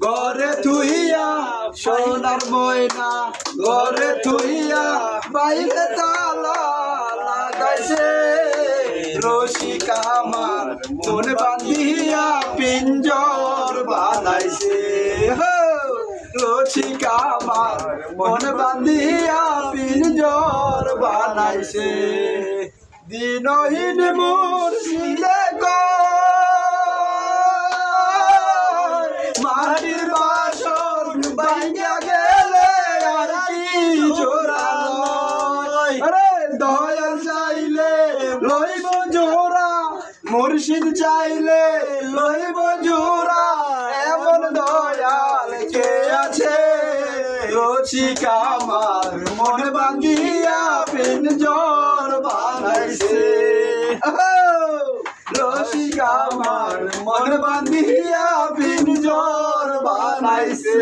ঘরে থুইয়া সোনার ময়না ঘরে থুইয়া বাইরে তালা লাগাইছে রসিক আমার মন বান্ধিয়া পিঞ্জর বানাইছে রসিক আমার মন বান্ধিয়া পিঞ্জর বানাইছে দিনহীন মুর্শিদে মাটির বাসর বাইয়া গেলে আর কি জোড়া লয় আরে দয়াল চাইলে লইব জোড়া মুর্শিদ চাইলে লইব জোড়া এমন দয়াল কে আছে রসিক আমার মন বান্ধিয়া পিঞ্জর বানাইছে রসিক আমার মন বান্ধিয়া পিঞ্জর বানাইছে